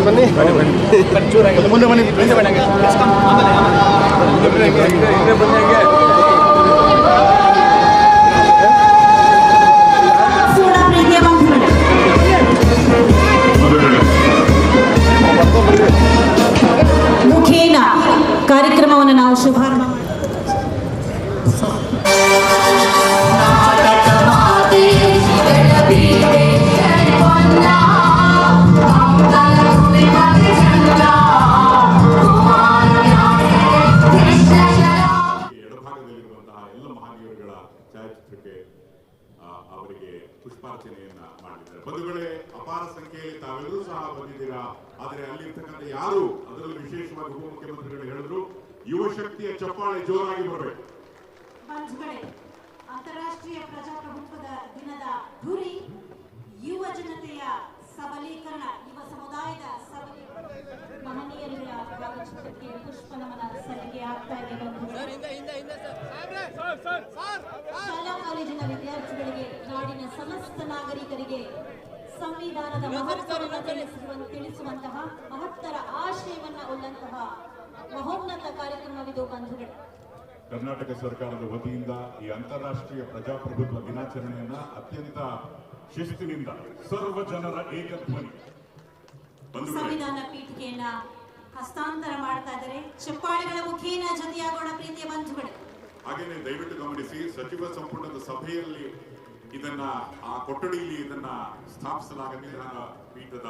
ಬನ್ನಿ ಮುಂದೆ ಬನ್ನಿ ಮುಖೇನ ಕಾರ್ಯಕ್ರಮವನ್ನು ನಾವು ಶುಭಾರಂಭ ಛಾಯಾಚಿತ್ರಕ್ಕೆ ಅವರಿಗೆ ಪುಷ್ಪಾರ್ಚನೆಯನ್ನ ಮಾಡಿದ್ದಾರೆ. ಬಂಧುಗಳೇ, ಅಪಾರ ಸಂಖ್ಯೆಯಲ್ಲಿ ತಾವೆಲ್ಲರೂ ಸಹ ಬಂದಿದ್ದೀರಾ. ಆದರೆ ಅಲ್ಲಿರ್ತಕ್ಕಂಥ ಯಾರು, ಅದರಲ್ಲೂ ವಿಶೇಷವಾಗಿ ಉಪಮುಖ್ಯಮಂತ್ರಿಗಳು ಹೇಳಿದ್ರು, ಯುವ ಶಕ್ತಿಯ ಚಪ್ಪಾಳೆ ಜೋರಾಗಿ ಬರಬೇಕು. ಅಂತಾರಾಷ್ಟ್ರೀಯ ಪ್ರಜಾಪ್ರಭುತ್ವದ ದಿನದ ಗುರಿ ಯುವ ಜನತೆಯ ಸಬಲೀಕರಣ, ಯುವ ಸಮುದಾಯದ ಮಹನೀಯರ ಭಾವಚಿತ್ರಕ್ಕೆ ಪುಷ್ಪ ನಮನ ಸಲ್ಲಿಕೆ ಆಗ್ತಾ ಇದೆ. ಶಾಲಾ ಕಾಲೇಜಿನ ವಿದ್ಯಾರ್ಥಿಗಳಿಗೆ, ನಾಡಿನ ಸಮಸ್ತ ನಾಗರಿಕರಿಗೆ ಸಂವಿಧಾನದ ಮಹತ್ವವನ್ನು ತಿಳಿಸುವಂತಹ ಮಹತ್ತರ ಆಶಯವನ್ನ ಉಳ್ಳಂತಹ ಮಹೋನ್ನತ ಕಾರ್ಯಕ್ರಮವಿದು ಬಂಧುಗಳು. ಕರ್ನಾಟಕ ಸರ್ಕಾರದ ವತಿಯಿಂದ ಈ ಅಂತಾರಾಷ್ಟ್ರೀಯ ಪ್ರಜಾಪ್ರಭುತ್ವ ದಿನಾಚರಣೆಯನ್ನ ಅತ್ಯಂತ ಶಿಸ್ತಿನಿಂದ ಸರ್ವ ಜನರ ಏಕಧ್ವನಿ ಸಂವಿಧಾನ ಪೀಠಿಕೆಯನ್ನ ಹಸ್ತಾಂತರ ಮಾಡ್ತಾ ಇದ್ದಾರೆ. ಚಪ್ಪಾಳೆಗಳ ಮುಖೇನ ಜೊತೆಯಾಗೋಣ ಪ್ರೀತಿಯ ಬಂಧುಗಳು. ಹಾಗೇನೆ ದಯವಿಟ್ಟು ಗಮನಿಸಿ, ಸಚಿವ ಸಂಪುಟದ ಸಭೆಯಲ್ಲಿ ಇದನ್ನ, ಆ ಕೊಠಡಿಯಲ್ಲಿ ಇದನ್ನ ಸ್ಥಾಪಿಸಲಾಗಿದೆ. ಪೀಠದ